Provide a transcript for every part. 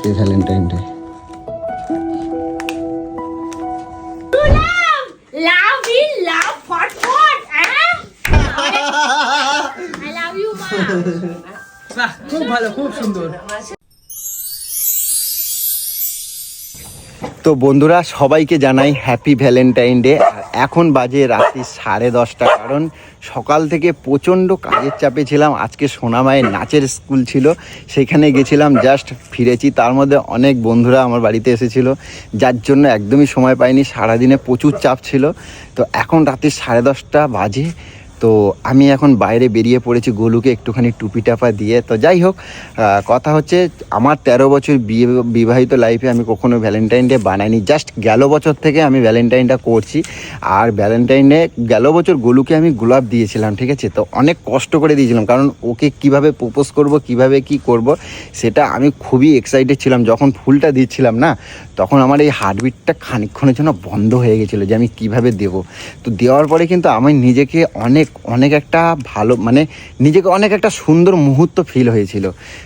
Happy Valentine day. খুব ভালো, খুব সুন্দর। তো বন্ধুরা সবাইকে জানাই হ্যাপি ভ্যালেন্টাইন ডে। এখন বাজে রাত্রি 10:30, কারণ সকাল থেকে প্রচণ্ড কাজের চাপে ছিলাম। আজকে সোনামায়ের নাচের স্কুল ছিল, সেখানে গেছিলাম, জাস্ট ফিরেছি। তার মধ্যে অনেক বন্ধুরা আমার বাড়িতে এসেছিল, যার জন্য একদমই সময় পাইনি। সারাদিনে প্রচুর চাপ ছিল। তো এখন রাত্রি 10:30 বাজে। তো আমি এখন বাইরে বেরিয়ে পড়েছি গোলুকে একটুখানি টুপি টাপা দিয়ে। তো যাই হোক, কথা হচ্ছে আমার 13 বছর বিবাহিত লাইফে আমি কখনো ভ্যালেন্টাইন ডে বানাইনি। জাস্ট গেল বছর থেকে আমি ভ্যালেন্টাইনটা করছি। আর ভ্যালেন্টাইন ডে গেল বছর গোলুকে আমি গোলাপ দিয়েছিলাম, ঠিক আছে। তো অনেক কষ্ট করে দিয়েছিলাম, কারণ ওকে কিভাবে প্রপোজ করব, কিভাবে কি করব, সেটা আমি খুবই এক্সাইটেড ছিলাম। যখন ফুলটা দিচ্ছিলাম না, তখন আমার এই হার্টবিটটা খানিকক্ষণের জন্য বন্ধ হয়ে গেছিলো যে আমি কিভাবে দেব। তো দেওয়ার পরে কিন্তু আমি নিজেকে অনেক একটা ভালো, মানে নিজেকে অনেক একটা সুন্দর মুহূর্ত ফিল হয়েছিল।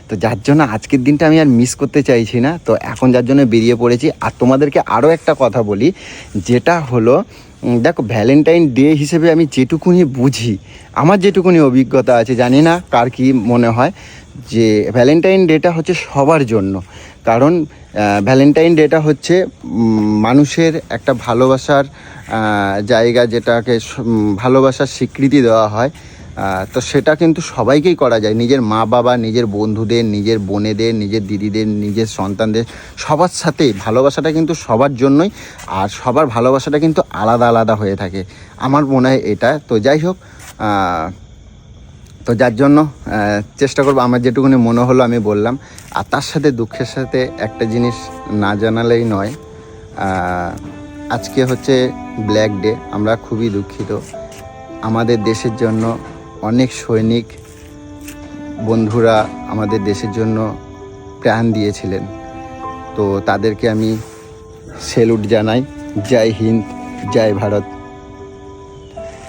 তো যার জন্য আজকের দিনটা আমি আর মিস করতে চাইছি না। তো এখন যার জন্য বেরিয়ে পড়েছি। আর তোমাদেরকে আরও একটা কথা বলি, যেটা হলো, দেখো ভ্যালেন্টাইন ডে হিসেবে আমি যেটুকুনি বুঝি, আমার যেটুকুনি অভিজ্ঞতা আছে, জানি না কার কী মনে হয়, যে ভ্যালেন্টাইন ডেটা হচ্ছে সবার জন্য। কারণ ভ্যালেন্টাইন ডেটা হচ্ছে মানুষের একটা ভালোবাসার জায়গা, যেটাকে ভালোবাসার স্বীকৃতি দেওয়া হয়। তো সেটা কিন্তু সবাইকেই করা যায়, নিজের মা বাবা, নিজের বন্ধুদের, নিজের বোনেদের, নিজের দিদিদের, নিজের সন্তানদের, সবার সাথেই ভালোবাসাটা কিন্তু সবার জন্যই। আর সবার ভালোবাসাটা কিন্তু আলাদা আলাদা হয়ে থাকে, আমার মনে হয় এটা। তো যাই হোক, তো যার জন্য চেষ্টা করবো, আমার যেটুকুনি মনে হলো আমি বললাম। আর তার সাথে দুঃখের সাথে একটা জিনিস না জানালেই নয়, আজকে হচ্ছে ব্ল্যাক ডে। আমরা খুবই দুঃখিত। আমাদের দেশের জন্য অনেক সৈনিক বন্ধুরা আমাদের দেশের জন্য প্রাণ দিয়েছিলেন। তো তাদেরকে আমি স্যালুট জানাই। জয় হিন্দ, জয় ভারত।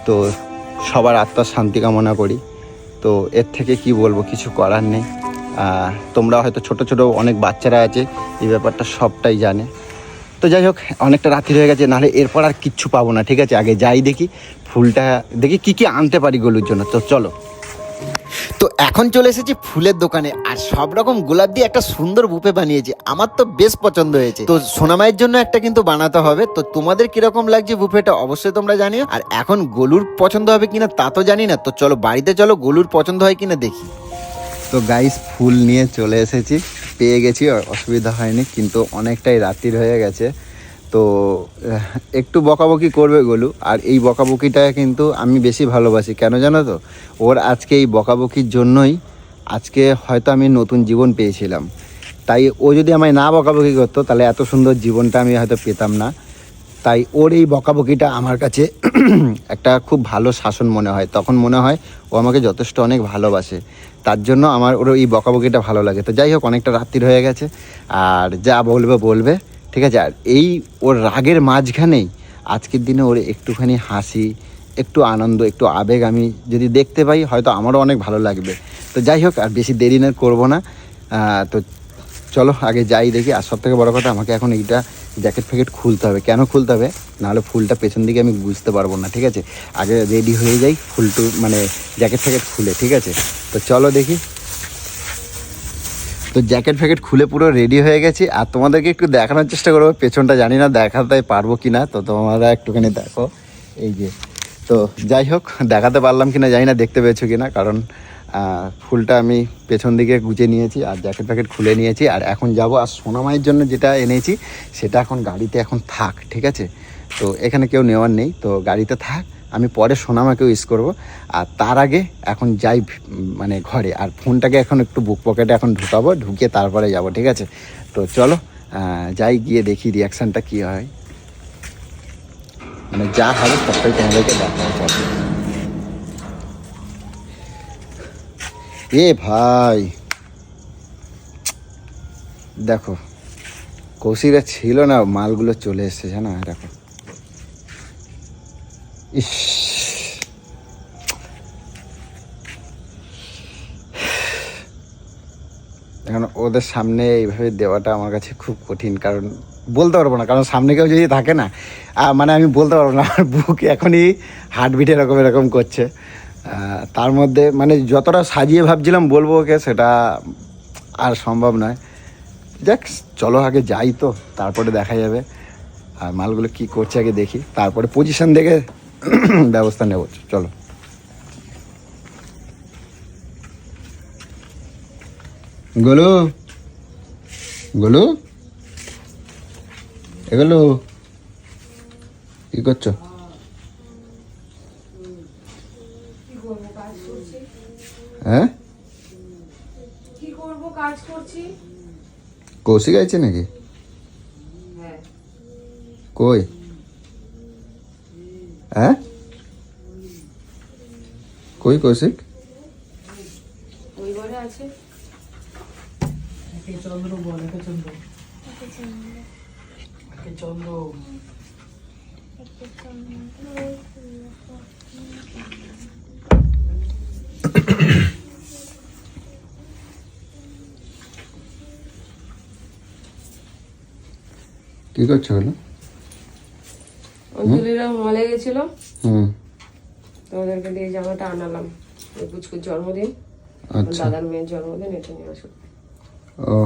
তো সবার আত্মার শান্তি কামনা করি। তো এর থেকে কি বলবো, কিছু করার নেই। তোমরা হয়তো ছোট ছোট অনেক বাচ্চারা আছে, এই ব্যাপারটা সবটাই জানে। তো যাই হোক, অনেকটা রাত্রি হয়ে গেছে, নাহলে এরপর আর কিচ্ছু পাবো না, ঠিক আছে। আগে যাই দেখি ফুলটা, দেখি কি কি আনতে পারি গোলুর জন্য। তো চলো। তো এখন চলে এসেছি ফুলের দোকানে, আর সব রকম গোলাপ দিয়ে একটা সুন্দর বুফে বানিয়েছি। আমার তো বেশ পছন্দ হয়েছে। তো সোনামায়ের জন্য একটা কিন্তু বানাতে হবে। তো তোমাদের কিরকম লাগছে বুফেটা অবশ্যই তোমরা জানিও। আর এখন গোলুর পছন্দ হবে কিনা তা তো জানি না। তো চলো বাড়িতে চলো, গোলুর পছন্দ হয় কিনা দেখি। তো গাইস, ফুল নিয়ে চলে এসেছি, পেয়ে গেছি, অসুবিধা হয়নি। কিন্তু অনেকটাই রাত্রির হয়ে গেছে। তো একটু বকাবকি করবে গোলু। আর এই বকাবকিটা কিন্তু আমি বেশি ভালোবাসি, কেন জানো তো? ওর আজকে এই বকাবকির জন্যই আজকে হয়তো আমি নতুন জীবন পেয়েছিলাম। তাই ও যদি আমায় না বকাবকি করতো, তাহলে এত সুন্দর জীবনটা আমি হয়তো পেতাম না। তাই ওর এই বকাবকিটা আমার কাছে একটা খুব ভালো শাসন মনে হয়। তখন মনে হয় ও আমাকে যথেষ্ট অনেক ভালোবাসে। তার জন্য আমার ওর এই বকাবকিটা ভালো লাগে। তো যাই হোক, অনেকটা রাত্রির হয়ে গেছে, আর যা বলবে বলবে, ঠিক আছে। আর এই ওর রাগের মাঝখানেই আজকের দিনে ওর একটুখানি হাসি, একটু আনন্দ, একটু আবেগ আমি যদি দেখতে পাই, হয়তো আমারও অনেক ভালো লাগবে। তো যাই হোক, আর বেশি দেরি না করবো না। তো চলো আগে যাই দেখি। আর সব থেকে বড়ো কথা, আমাকে এখন এইটা জ্যাকেট ফ্যাকেট খুলতে হবে। কেন খুলতে হবে? নাহলে ফুলটা পেছন দিকে আমি বুঝতে পারবো না, ঠিক আছে। আগে রেডি হয়ে যাই ফুলটু, মানে জ্যাকেট ফ্যাকেট খুলে, ঠিক আছে। তো চলো দেখি। তো জ্যাকেট ফ্যাকেট খুলে পুরো রেডি হয়ে গেছি। আর তোমাদেরকে একটু দেখানোর চেষ্টা করবো পেছনটা, জানি না দেখাতে পারবো কি না। তো তোমরা একটুখানি দেখো, এই যে। তো যাই হোক, দেখাতে পারলাম কিনা জানি না, দেখতে পেয়েছো কিনা, কারণ ফুলটা আমি পেছন দিকে গুছিয়ে নিয়েছি আর জ্যাকেট প্যাকেট খুলে নিয়েছি। আর এখন যাব, আর সোনামায়ের জন্য যেটা এনেছি সেটা এখন গাড়িতে এখন থাক, ঠিক আছে। তো এখানে কেউ নেওয়ার নেই, তো গাড়িতে থাক। আমি পরে সোনামাকেও ইউজ করবো। আর তার আগে এখন যাই মানে ঘরে, আর ফোনটাকে এখন একটু বুক পকেটে এখন ঢুকাবো, ঢুকিয়ে তারপরে যাব, ঠিক আছে। তো চলো যাই, গিয়ে দেখি রিয়াকশানটা কী হয়। মানে যা হবে সবটাই তোমাদেরকে দেখা হবে। এ ভাই দেখো, কৌশিকরা ছিল না, মালগুলো চলে এসছে, জানো? দেখো, ইস, এখন ওদের সামনে এইভাবে দেওয়াটা আমার কাছে খুব কঠিন, কারণ বলতে পারবো না, কারণ সামনে কেউ যদি থাকে না মানে আমি বলতে পারবো না, আমার বুক এখনই হার্টবিট এরকম করছে। তার মধ্যে মানে যতটা সাজিয়ে ভাবছিলাম বলবো ওকে, সেটা আর সম্ভব নয়। দেখ চলো আগে যাই, তো তারপরে দেখা যাবে। আর মালগুলো কি করছে আগে দেখি, তারপরে পজিশন দেখে ব্যবস্থা নেব। চলো। গোলু, গোলু, এগুলো কি করছো? হ্যাঁ, কি করব, কাজ করছি। কৌশিক আছে নাকি? হ্যাঁ, কই? হ্যাঁ, কই কৌশিক? ওই ঘরে আছে। একে চন্দ্র বল, একে চন্দ্র, একে চন্দ্র। কি করছো হলো? অঞ্জলিরা মলে গেছিল, হুম, তোমাদেরকে দিয়ে জামাটা আনালাম। ওই পুচকুর জন্মদিন, আচ্ছা। দাদার মেয়ের জন্মদিন, এটা নিয়ে আসো। ও,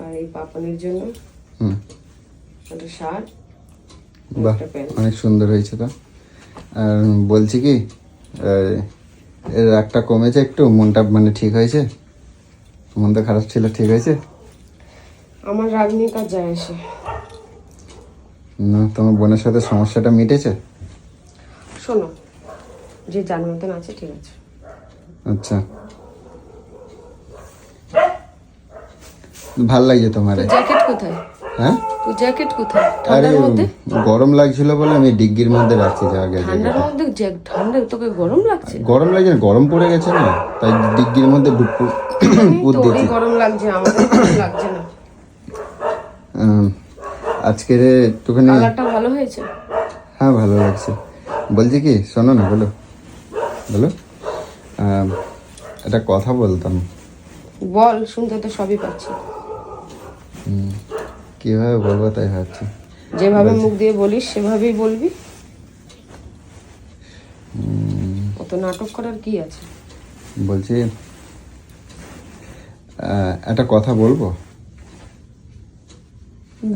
আর এই পাপানের জন্য হুম, একটা শার্ট, বাহ, একটা প্যান্ট। অনেক সুন্দর হয়েছে তো। আর বলছি কি, এর রাগটা কমেছে একটু, মনটা মানে ঠিক হয়েছে? মনটা খারাপ ছিল, ঠিক হয়েছে? আমার রাগ নিয়ে কাজ যায় আসে না, তোমার বোনের সাথে সমস্যাটা মিটেছে? শোনো, যে যার মতন আছে ঠিক আছে। আচ্ছা, ভাল লাগছে তোমার? তোর জ্যাকেট কোথায়? হ্যাঁ, তোর জ্যাকেট কোথায়? আরে ঠান্ডার মধ্যে, গরম লাগছিল বলে আমি ডিগ্গির মধ্যে রাখছি যা আগে। ঠান্ডার মধ্যে ঠান্ডা, তোকে গরম লাগছে? গরম লাগছে না, গরম পড়ে গেছে না, তাই ডিগ্গির মধ্যে পুত তোরই দিয়েছি। গরম লাগছে, আমাদের গরম লাগছে না। আজকে একটুখানি, কালারটা ভালো হয়েছে। হ্যাঁ ভালো লাগছে। বলছি কি, শোনো না, বলো বলো। একটা কথা বলতাম। বল, শুনতে তো সবই পাচ্ছি। কিভাবে বলবো তাই ভাবছি। যেভাবে মুখ দিয়ে বলিস সেভাবেই বলবি, অত নাটক করার কি আছে? বলছি একটা কথা বলবো।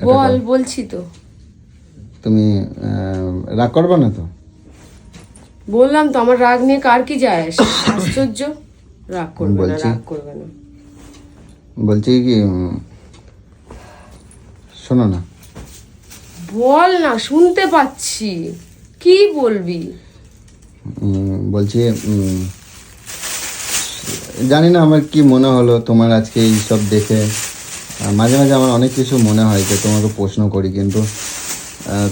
বল, বলছি তো। তুমি রাগ করবে না তো? বললাম তো, আমার রাগ নিয়ে কার কি যায় আসে? আশ্চর্য, রাগ করবে না, বলছি। রাগ করবে না। বলছি কি, শোনো না। বল না, শুনতে পাচ্ছি, কি বলবি? বলছি জানি না আমার কি মনে হলো তোমার আজকে এই সব দেখে। মাঝে মাঝে আমার অনেক কিছু মনে হয় যে তোমাকে প্রশ্ন করি, কিন্তু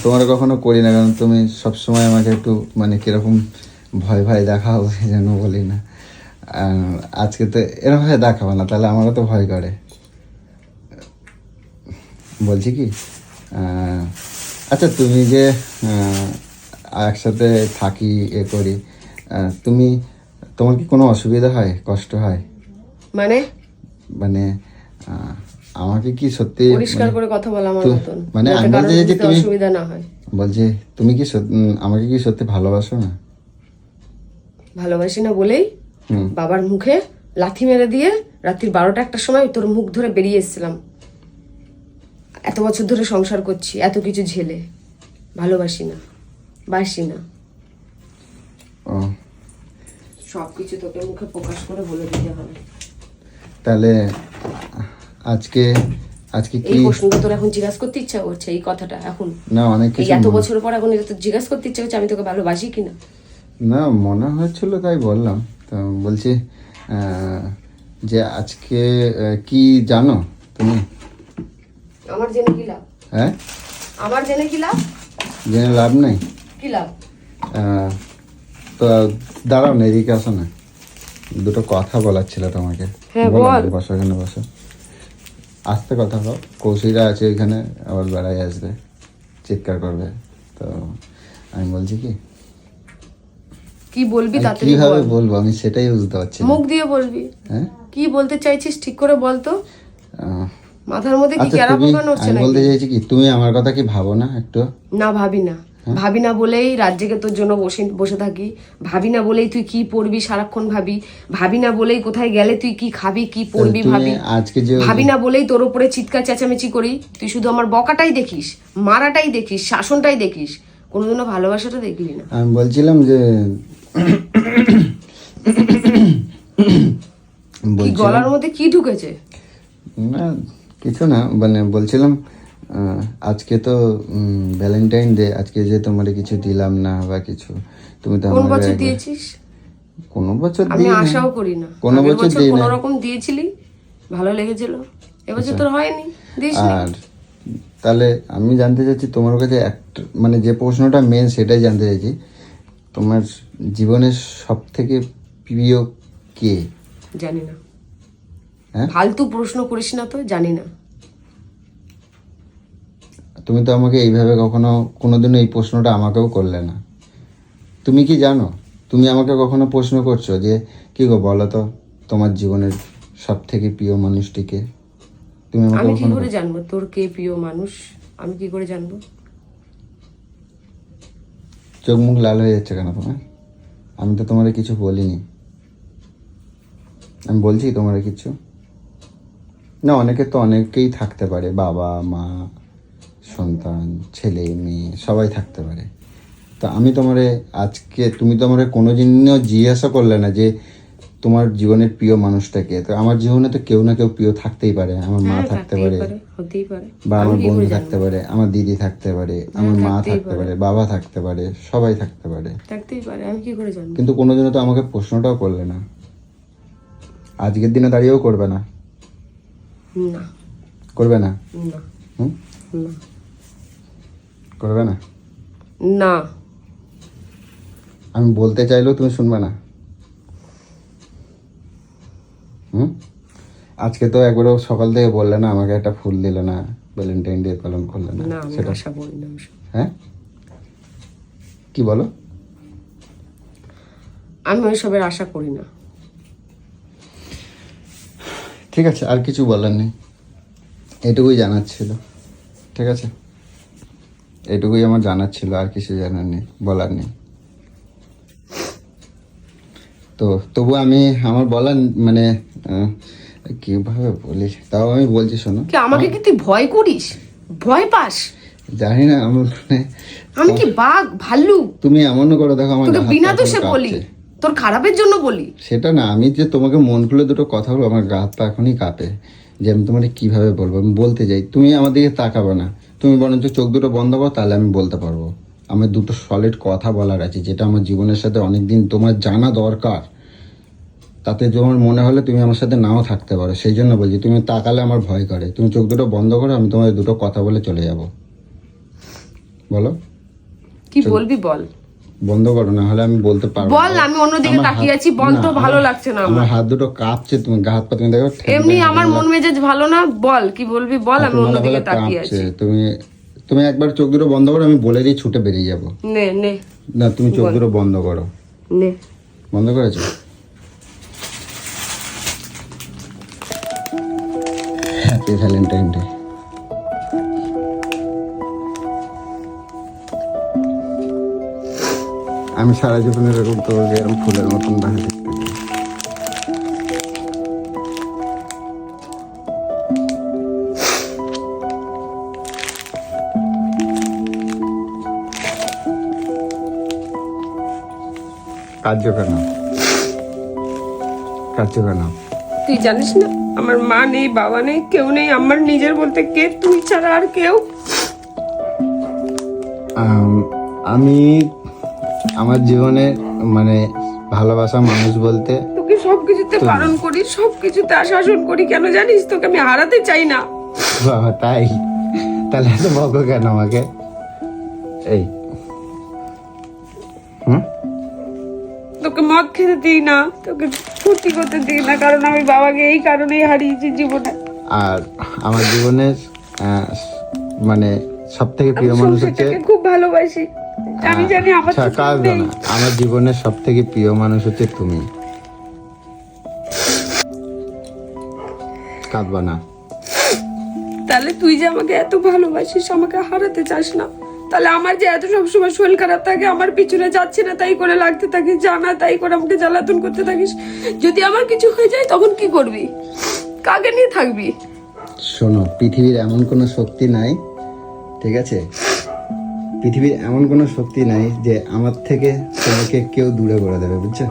তোমার কখনো করি না, কারণ তুমি সবসময় আমাকে একটু মানে কীরকম ভয় ভয় দেখাও, সেই জন্য বলি না। আজকে তো এরকমভাবে দেখাবো না, তাহলে আমারও তো ভয় করে। বলছি কি, আচ্ছা তুমি যে একসাথে থাকি এ করি, তোমার কি কোনো অসুবিধা হয়, কষ্ট হয়? মানে মানে আমাকে কি সত্যি পরিষ্কার করে কথা বলা আমার মতন, মানে যাতে আমি কারোর বলছি যে বুঝতে তুমি, অসুবিধা না হয়। বলছি তুমি কি আমাকে কি সত্যি ভালোবাসো না? ভালোবাসি না বলেই হুম, বাবার মুখে লাথি মেরে দিয়ে রাত্রির 12টা 1টার সময় তোর মুখ ধরে বেরিয়ে এসেছিলাম। এত বছর ধরে সংসার করছি, এত কিছু ঝেলে ভালোবাসি না, বাসি না। ও সবকিছু তোকে মুখে প্রকাশ করে বলে দিতে হবে। তাহলে আজকে আজকে এই কি, প্রশ্নটা তোর এখন জিজ্ঞাসা করতে ইচ্ছা করছে? এই কথাটা এখন, না অনেক এই কিছু এত বছর পর এখন এটা তো জিজ্ঞাসা করতে ইচ্ছা করছে আমি তোকে ভালোবাসি কিনা? না মনে হচ্ছিল তাই বললাম। তো বলছি যে আজকে কি জানো তুমি? আমার জেনে কি লাভ? হ্যাঁ, আমার জেনে কি লাভ? জেনে লাভ নেই। কি লাভ? তো দাঁড়াও না, এদিকে আসো না, দুটো কথা বলার ছিল তোমাকে। হ্যাঁ, বলো না, বল। বসো এখানে, বসো। আস্তে কথা বল, কৌশিকরা আছে এখানে, আবার বেড়াই আসবে, চিৎকার করবে। তো আমি বলছি কি, কি বলবি আমি তাড়াতাড়ি কিভাবে বল। বলবো আমি সেটাই বুঝতে পারছি না। মুখ দিয়ে বলবি। হ্যাঁ, কি বলতে চাইছিস ঠিক করে বল তো। মাথার মধ্যে কি আচ্ছা ক্যারা তুমি, পোকা নড়ছে আমি নাকি? বলতে চাইছি কি, তুমি আমার কথা কি ভাবো না একটু? না ভাবি না, ভাবি না বলেই রাজ্যকে তোর জন্য বসে বসে থাকি। ভাবি না বলেই তুই কি পড়বি সারাক্ষণ ভাবি। ভাবি না বলেই কোথায় গেলে তুই কি খাবি কি পড়বি তুমি ভাবি। আজকে যে ভাবি না বলেই তোর উপরে চিৎকার চেঁচামেচি করি। তুই শুধু আমার বকাটাই দেখিস, মারাটাই দেখিস, শাসনটাই দেখিস, কোনোদিনও ভালোবাসাটা দেখলি না। আমি বলছিলাম যে কি গলার মধ্যে কি ঢুকেছে? না কিছু না, মানে বলছিলাম আজকে তো ভ্যালেন্টাইন ডে, আজকে যে তোমার কিছু দিলাম না বা কিছু, তুমি তো কোন আমাকে বছর একবার- দিয়েছিস? কোনো বছর আমি দিই না, আশাও করি না। কোনো আগের বছর দিই কোনো না। রকম দিয়েছিলি, ভালো লেগেছিল। এবছর তোর হয়নি, দিস নি। আর তাহলে আমি জানতে চাইছি তোমার কাছে একটা, মানে যে প্রশ্নটা মেন সেটাই জানতে চাইছি, তোমার জীবনের সব থেকে প্রিয় কে? জানি না। হ্যাঁ? ফালতু প্রশ্ন করিস না তো, জানি না। তুমি তো আমাকে এইভাবে কখনো কোনোদিনও এই প্রশ্নটা আমাকেও করলে না। তুমি কি জানো, তুমি আমাকে কখনো প্রশ্ন করছো যে কি গো বলো তো তোমার জীবনের সব থেকে প্রিয় মানুষটিকে? তুমি আমাকে আমি কি কখনো করে জানবো তোর কে প্রিয় মানুষ? আমি কি করে জানবো? চোখ মুখ লাল হয়ে যাচ্ছে কেন তোমার? আমি তো তোমার কিছু বলিনি। আমি বলছি তোমার কিছু না? অনেকে তো অনেকেই থাকতে পারে, বাবা মা সন্তান ছেলে মেয়ে সবাই থাকতে পারে। তো আমি তোমারে আজকে, তুমি তো আমার কোনো দিনও জিজ্ঞাসা করলে না যে তোমার জীবনের প্রিয় মানুষটাকে। তো আমার জীবনে তো কেউ না কেউ প্রিয় থাকতেই পারে। আমার মা হ্যাঁ, থাকতে থাকতেই পারে, পারে, হতেই পারে। বা আমি আমার কি বন্ধু করে থাকতে জানবো? পারে, আমার দিদি থাকতে পারে, আমার মা থাকতেই থাকতে পারে, বাবা থাকতে পারে, সবাই থাকতে পারে। থাকতেই পারে, আমি কি করে জানবো? কিন্তু কোনোদিনও তো আমাকে প্রশ্নটাও করলে না, আজকের দিনে দাঁড়িয়েও করবে না। না, করবে না? না, হুম? না, করবে না? না। আমি বলতে চাইলেও তুমি শুনবে না। হুম? আজকে তো একবারও সকাল থেকে বললে না, আমাকে একটা ফুল দিলে না, ভ্যালেন্টাইন ডে পালন করলে না, না, আমি সেটা আশা করি না ওসব। হ্যাঁ কি বলো? আমি ওইসবের আশা করি না। ঠিক আছে, আর কিছু বলার নেই, এটুকুই জানার ছিল। ঠিক আছে, এটুকুই আমার জানার ছিল, আর কিছু জানার নেই, বলার নেই। তো তবু আমি আমার বলার মানে কিভাবে বলি, তাও আমি বলছি শোনো। কি আমাকে কি তুই ভয় করিস? ভয় পাস? জানি না আমার মানে আমি কি বাঘ ভাল্লুক? তুমি এমনও করে দেখো আমার তোকে গা হাত বিনা পা দোষে এখনো বলি, কাঁপছে। তোর খারাপের জন্য বলি। সেটা না, আমি যে তোমাকে মন খুলে দুটো কথা বলবো, আমার গা হাত পা এখনই কাঁপে, যে আমি তোমাকে কিভাবে বলবো। আমি বলতে যাই, তুমি আমার দিকে তাকাবে না, তুমি বরঞ্চ চোখ দুটো বন্ধ করো, তাহলে আমি বলতে পারবো। আমার দুটো সলিড কথা বলার আছে, যেটা আমার জীবনের সাথে অনেকদিন তোমার জানা দরকার। তাতে তোমার মনে হলে তুমি আমার সাথে নাও থাকতে পারো, সেই জন্য বলছি। তুমি তাকালে আমার ভয় করে, তুমি চোখ দুটো বন্ধ করো, আমি তোমার দুটো কথা বলে চলে যাব। বলো কি বলবি বল, বন্ধ করো, না হলে আমি বলতে পারবো না। বল। আমি অন্যদিকে আমার তাকিয়ে হাত- আছি, বল। না, তো ভালো আমার- লাগছে না আমার আমার। হাত দুটো কাঁপছে, তুমি গা হাত পা তুমি দেখো এমনি আমার মন মেজাজ ভালো না। বল কি বলবি বল, আমি অন্যদিকে তাকিয়ে আছি। তুমি তুমি একবার চোখ দুটো বন্ধ করো, আমি বলে দিয়ে ছুটে বেরিয়ে যাব। নে নে না, তুমি চোখ দুটো বন্ধ করো। নে। বন্ধ করেছো? Happy Valentine day. আমি সারা জীবন এরকম তোমাকে এরকম ফুলের মতন বানিয়ে দেখতে চাই। কার্য কেন? কার্য কেন? তুই জানিস না আমার মা নেই, বাবা নেই, কেউ নেই। আমার নিজের বলতে কে? তুই ছাড়া আর কেউ? আমি আমার জীবনে মানে ভালোবাসা মানুষ বলতে তোকে সবকিছুতে বারণ করি, সবকিছুতে আশাসন করি, কেন জানিস? তোকে আমি হারাতে চাই না। বাবা, তাই? তাহলে এত বকো কেন আমাকে? এই তোকে মদ খেতে দিই না, তোকে ফুর্তি করতে দিই না, কারণ আমি বাবাকে এই কারণেই হারিয়েছি জীবনে। আর আমার জীবনের মানে সব থেকে প্রিয় মানুষ হচ্ছে, সংসারটাকে খুব ভালোবাসি। আমি জানি আমার তো কেউ কাঁদবে নেই। না, আমার জীবনের সব থেকে প্রিয় মানুষ হচ্ছে তুমি। কাঁদবা না। তাহলে তুই যে আমাকে এত ভালোবাসিস, আমাকে হারাতে চাস না, তাহলে আমার যে এত সবসময় শরীর খারাপ থাকে, আমার পিছনে যাচ্ছে না তাই করে লাগতে থাকিস, জানা তাই করে আমাকে জ্বালাতন করতে থাকিস, যদি আমার কিছু হয়ে যায় তখন কি করবি? কাকে নিয়ে থাকবি? শোনো, পৃথিবীর এমন কোনো শক্তি নাই, ঠিক আছে? পৃথিবীর এমন কোনো শক্তি নাই যে আমার থেকে তোমাকে কেউ দূরে করে দেবে, বুঝছো?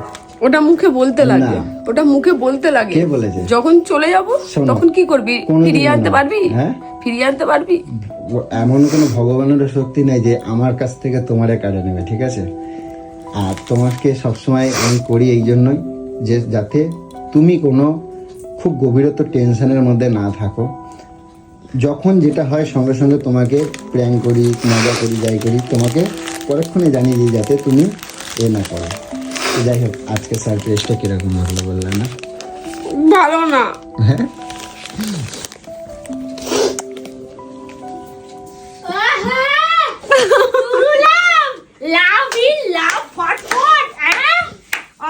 ওটা মুখে বলতে লাগে, না। ওটা মুখে বলতে লাগে। কে বলেছে? যখন চলে যাব শোনো, তখন কি করবি? কোনোদিনও ফিরিয়ে আনতে না। পারবি? হ্যাঁ? ফিরিয়ে আনতে পারবি? এমন কোনো ভগবানেরও শক্তি নাই যে আমার কাছ থেকে তোমারে কাড়ে নেবে, ঠিক আছে? আর তোমাকে সবসময় আমি করি এই জন্যই যে যাতে তুমি কোনো খুব গভীরত টেনশনের মধ্যে না থাকো। যখন যেটা হয় সঙ্গে সঙ্গে তোমাকে প্র্যাঙ্ক করি, মজা করি, যাই করি, তোমাকে পরক্ষণে জানিয়ে দিই যাতে তুমি এ না করো। তো যাই হোক, আজকে সারপ্রাইজটা কিরকম লাগলো বললে না? ভালো না। হ্যাঁ,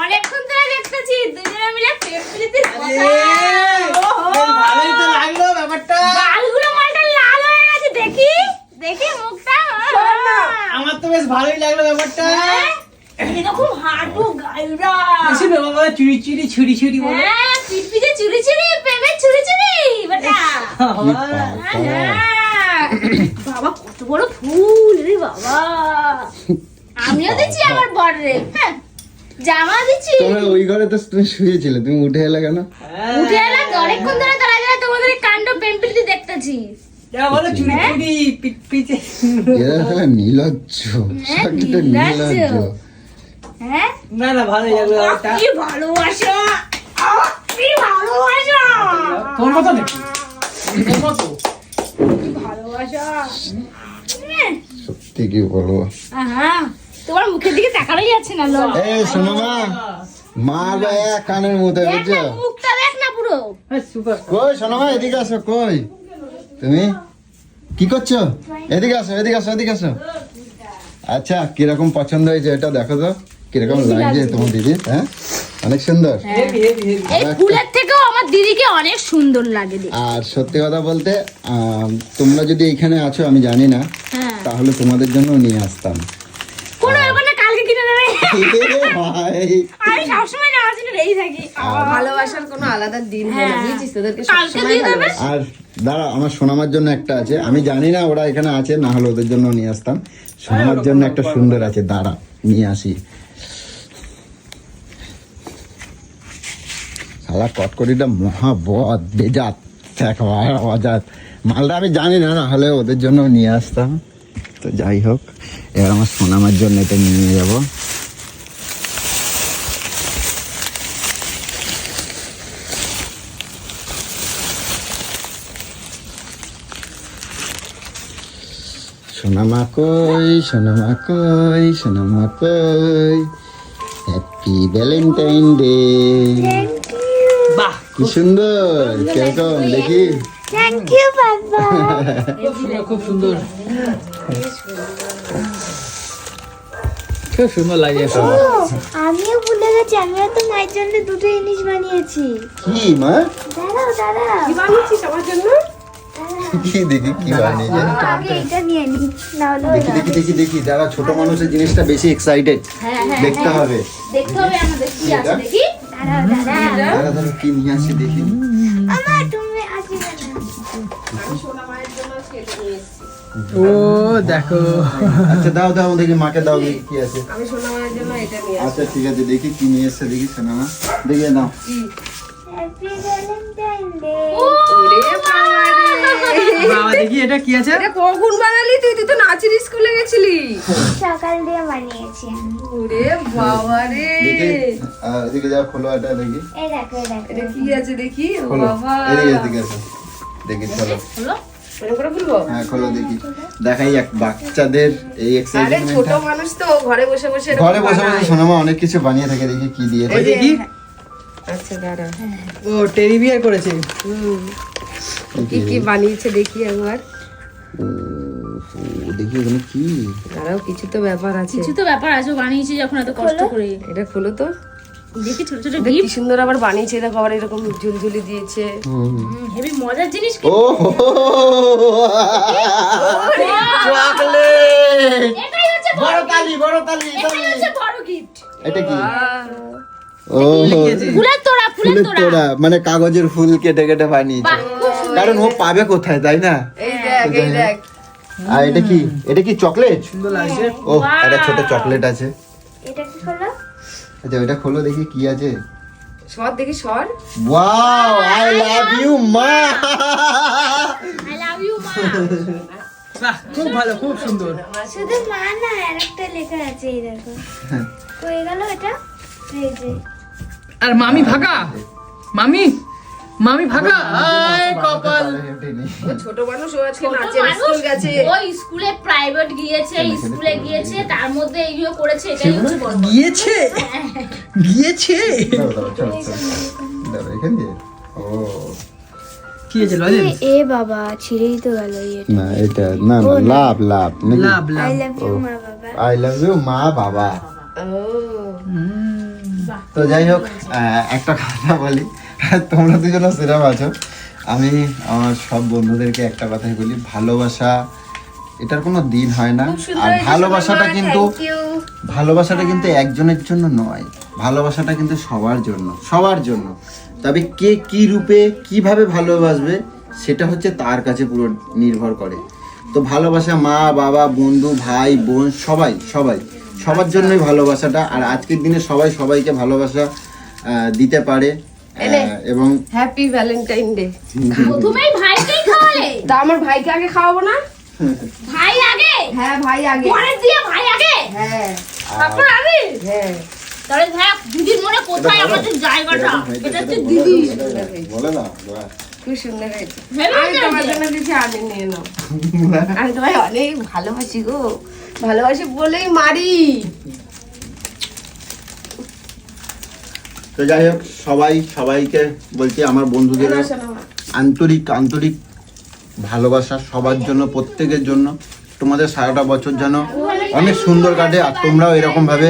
অনেকক্ষণ ধরে দেখতেছি দুজনে মিলে পেপসিলিতে ভালোই তো লাগলো ব্যাপারটা। গালগুলো মালটা লাল হয়ে গেছে, দেখি দেখি মুখটা। আমার তো বেশ ভালোই লাগলো ব্যাপারটা। এটা খুব হাঁটু গাইরা। বেশি না বাবা, চুরি চুরি ছুরি ছুরি বলে। হ্যাঁ, পিটপিটে চুরি চুরি, প্রেমে চুরি চুরি বেটা। কি পাকা। হ্যাঁ। বাবা কত বড় ফুল রে বাবা। আমিও দিচ্ছি আমার বর রে। হ্যাঁ, জামা দিচ্ছি। তোমার ওই ঘরে তো তুমি শুয়েছিলে, তুমি উঠে এলে কেন? উঠে এলাম অনেকক্ষণ ধরে তোরা যারা তোমাদের এই কাণ্ড পেম্পিলিতে দেখতেছি। যা বলো চুরি চুরি পিটপিটে। এরা সবাই নির্লজ্জ, সবকিছু নির্লজ্জ। নির্লজ্জ। হ্যাঁ, না না, ভালোই লাগলো ব্যাপারটা। কি ভালোবাসা, কি ভালোবাসা, তোর মতো নাকি? তোর মতো? কি ভালোবাসা। সত্যি কি বলবো? হ্যাঁ, তোমার মুখের দিকে তাকানোই যাচ্ছে না। লোক এই শোনো মা গায়ে কানের মতো, দেখ বুঝছো? না, মুখটা দেখ না পুরো। হ্যাঁ, সুপার। কই শোনো মা, এদিকে আসো। কই তুমি কি করছো? এদিকে আসো, এদিকে আসো, এদিকে আসো। আচ্ছা, কিরকম পছন্দ হয়েছে এটা দেখো তো, কিরকম লাগছে তোমার দিদি? হ্যাঁ, অনেক সুন্দর। Heavy heavy heavy. এই ফুলের থেকেও আমার দিদিকে অনেক সুন্দর লাগে দেখতে। আর সত্যি কথা বলতে তোমরা যদি এখানে আছো আমি জানি না, হ্যাঁ, তাহলে তোমাদের জন্য নিয়ে আসতাম। কোনো ব্যাপার না, কালকে কিনে দেবে। এ ভাই, আমি সবসময় নেওয়ার জন্য রেডি থাকি। ভালোবাসার কোনো আলাদা দিন হয় না, হ্যাঁ। বুঝছিস? তোদেরকে কালকে সবসময় দিয়ে দেবে। ভালোবাসি। আর দাঁড়া, আমার সোনামার জন্য একটা আছে, আমি জানি না ওরা এখানে আছে, না হলে ওদের জন্য নিয়ে আসতাম। সোনামার জন্য একটা সুন্দর আছে, দাঁড়া নিয়ে আসি। শালা কটকটিটা মহাবদ বেজাত, একেবারে অজাত মালটা, আমি জানি না, না হলে ওদের জন্য নিয়ে আসতাম। তো যাই হোক, এবার আমার সোনামার জন্য এটা নিয়ে যাব। সোনামা কই, সোনামা কই, সোনামা কই, হ্যাপি ভ্যালেন্টাইন ডে। বাহ, কি সুন্দর, কিরকম দেখি? থ্যাংক ইউ বাবা। খুব সুন্দর। খুব সুন্দর লাগে সব। আমিও ভুলে গেছি, আমিও তো মায়ের জন্য দুটো জিনিস বানিয়েছি। কি মা? দাঁড়াও দাঁড়াও, কি বানিয়েছিস আমার জন্য? কি দেখি কি বানিয়েছে? আগে এটা নিয়ে নি, নাহলে দেখি দেখি দেখি দেখি, যারা ছোট মানুষের জিনিসটা বেশি এক্সাইটেড, দেখতে হবে। দেখতে হবে আমাদের কি আছে দেখি। দাঁড়াও দাঁড়াও। দাঁড়া দাঁড়া, কি নিয়ে আসছে দেখি। আমার তুমি আসবে না। ও দেখো, আচ্ছা দাও দাও দেখি, মাকে দাও দেখি কি আছে। আমি সোনামায়ের জন্য এটা নিয়ে আসি। আচ্ছা ঠিক আছে, দেখি কি নিয়ে এসছে দেখি সোনামা, দেখি নাও। Happy Valentine day. ওরে বাবা রে। বাবা দেখি এটা কি আছে। এটা কখন বানালি তুই? তুই তো নাচের স্কুলে গেছিলি। সকাল দিয়ে বানিয়েছি আমি। ওরে বাবা রে। দেখি এদিকে যাও, খোলো এটা দেখি। এই দেখো এই দেখো। এটা কি আছে দেখি? ও খোলো, বাবা। এদিকে এদিকে আসো, দেখি খোলো। হলো এরকম করে খুলবো? হ্যাঁ খোলো দেখি, দেখাই এক বাচ্চাদের এই আরে ছোট এক্সাইটমেন্টটা। মানুষ তো ঘরে বসে বসে এরকম ঘরে বসে বসে বানায়। সোনামা অনেক কিছু বানিয়ে থাকে, দেখি কি দিয়েছে। ওই দেখি। আচ্ছা দাঁড়া। ও টেডি বিয়ার করেছে। কি কি বানিয়েছে দেখি একবার। ও দেখি ওখানে কি। দাঁড়াও, কিছু তো ব্যাপার আছে। কিছু তো ব্যাপার আছে, ও বানিয়েছি যখন এত কষ্ট করে। এটা খুলো তো। দেখি ছোট ছোট দেখ কি গিফট, সুন্দর আবার বানিয়েছে, দেখো আবার এরকম ঝুলঝুলি দিয়েছে। হেভি মজার জিনিস। ও চকলেট, এটাই হচ্ছে বড় তালি, বড় তালি, এটাই হচ্ছে বড় গিফট। এটা কি? ও ফুলের তোড়া, ফুলের ফুলের তোড়া। তোড়া, মানে কাগজের ফুল কেটে কেটে বানিয়েছে। বাহ, খুব সুন্দর। কারণ ও পাবে কোথায়, তাই না? এই দেখ এই দেখ, আর এটা কি? এটা কি চকলেট? সুন্দর লাগছে। ও একটা ছোট চকলেট আছে। এটা কি হলো? আচ্ছা ওটা খোলো দেখি কি আছে। সর দেখি সর। ওয়াও, আই লাভ ইউ মা। আই লাভ ইউ মা। বাহ, খুব ভালো, খুব সুন্দর। শুধু মা না, আর একটা লেখা আছে, এই দেখো। কই গেল এটা? এই যে। আর মামি ভাগা, মামি মামি ভাগা, আয় কপাল। ও ছোট মানুষ, ও আজকে ছোট নাচে মানুষ, স্কুল গেছে। ওই স্কুলে প্রাইভেট গিয়েছে, স্কুলে গিয়েছে, তার মধ্যে এইগুলো করেছে, এটাই হচ্ছে বড়। গিয়েছে গিয়েছে। ও কি হয়েছে লজেন্স? এ বাবা, ছিঁড়েই তো গেল এটা। না এটা না না, লাভ লাভ love I love. Love you মা বাবা। আই লাভ ইউ মা বাবা। ও তো যাই হোক, একটা কথা বলি, তোমরা দুজনে সেরকম আছো। আমি আমার সব বন্ধুদেরকে একটা কথাই বলি, ভালোবাসা এটার কোনো দিন হয় না। আর ভালোবাসাটা কিন্তু ভালোবাসাটা কিন্তু একজনের জন্য নয়, ভালোবাসাটা কিন্তু সবার জন্য, সবার জন্য। তবে কে কি রূপে কিভাবে ভালোবাসবে সেটা হচ্ছে তার কাছে পুরো নির্ভর করে। তো ভালোবাসা মা বাবা বন্ধু ভাই বোন সবাই সবাই সবার জন্যই ভালোবাসাটা। আর আজকের দিনে সবাই সবাইকে ভালোবাসা দিতে পারে। এবং হ্যাপি ভ্যালেন্টাইন ডে। প্রথমেই ভাইকেই খাওয়ালে। তা আমার ভাইকে আগে খাওয়াবো না? ভাই আগে, হ্যাঁ ভাই আগে। পরে দিয়ে ভাই আগে, হ্যাঁ তারপর আমি। হ্যাঁ তাহলে দেখ দিদির মনে কোথায় আমাদের জায়গাটা, এটা হচ্ছে দিদি। বলে না খুব সুন্দর হয়েছে। হেভি আমি তোমার হয়েছে। জন্য কিছু আনি নিয়ে নাও। আমি তোমায় অনেক ভালোবাসি গো, ভালোবাসি বলেই মারি। তো যাই হোক, সবাইকে বলছি, আমার বন্ধুদের আন্তরিক আন্তরিক ভালোবাসা সবার জন্য, প্রত্যেকের জন্য। তোমাদের সারাটা বছর যেন অনেক সুন্দর কাটে। আর তোমরাও এরকম ভাবে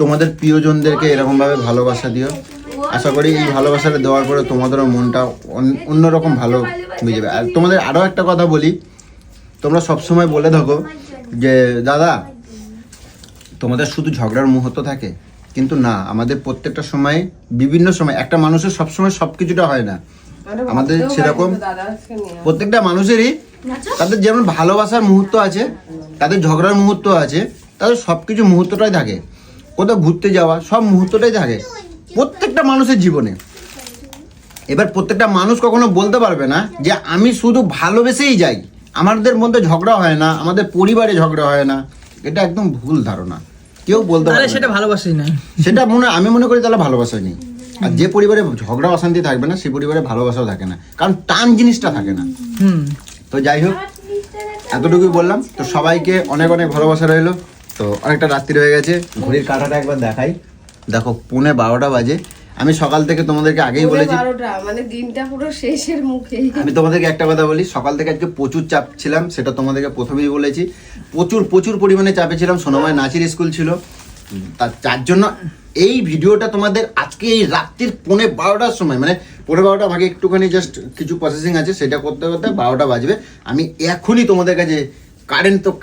তোমাদের প্রিয়জনদেরকে এরকম ভাবে ভালোবাসা দিও। আশা করি এই ভালোবাসাটা দেওয়ার পরে তোমাদেরও মনটা অন্যরকম ভালো হয়ে যাবে। আর তোমাদের আরও একটা কথা বলি, তোমরা সবসময় বলে থাকো যে দাদা তোমাদের শুধু ঝগড়ার মুহূর্ত থাকে, কিন্তু না, আমাদের প্রত্যেকটা সময় বিভিন্ন সময়, একটা মানুষের সবসময় সব কিছুটা হয় না। আমাদের সেরকম প্রত্যেকটা মানুষেরই তাদের যেমন ভালোবাসার মুহূর্ত আছে, তাদের ঝগড়ার মুহূর্ত আছে, তাদের সব কিছু মুহূর্তটাই থাকে। কোথাও ঘুরতে যাওয়া, সব মুহূর্তটাই থাকে প্রত্যেকটা মানুষের জীবনে। এবার প্রত্যেকটা মানুষ কখনো বলতে পারবে না যে আমি শুধু ভালোবেসেই যাই, আমাদের মধ্যে ঝগড়া হয় না, আমাদের পরিবারে ঝগড়া হয় না। এটা একদম ভুল ধারণা, কেউ বলতে তাহলে পারবে সেটা না। ভালোবাসি নাই। সেটা আমি মনে করি তাহলে ভালোবাসা নেই। আর যে পরিবারে ঝগড়া অশান্তি থাকবে না, সেই পরিবারে ভালোবাসাও থাকে না, কারণ টান জিনিসটা থাকে না। হুম। তো যাই হোক, এতটুকুই বললাম। তো সবাইকে অনেক অনেক ভালোবাসা রইলো। তো অনেকটা রাত্রি হয়ে গেছে, ঘড়ির কাঁটাটা একবার দেখাই, দেখো 11:30 বাজে। আমি সকাল থেকে তোমাদেরকে আগেই বলেছি, 12টা মানে দিনটা পুরো শেষের মুখে। আমি তোমাদেরকে একটা কথা বলি, সকাল থেকে আজকে প্রচুর চাপ ছিলাম, সেটা তোমাদেরকে প্রথমেই বলেছি। প্রচুর পরিমাণে চাপে ছিলাম। সোনামায় নাচের স্কুল ছিল, তার জন্য এই ভিডিওটা তোমাদের আজকে এই রাত্রির 12:30 সময়, মানে 12:30 আমাকে একটুখানি জাস্ট কিছু প্রসেসিং আছে, সেটা করতে করতে 12টা বাজবে। আমি এখনই তোমাদের কাছে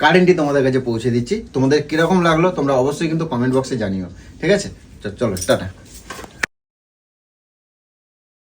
কারেন্টই তোমাদের কাছে পৌঁছে দিচ্ছি। তোমাদের কিরকম লাগলো তোমরা অবশ্যই কিন্তু কমেন্ট বক্সে জানিও, ঠিক আছে? চলো টাটা।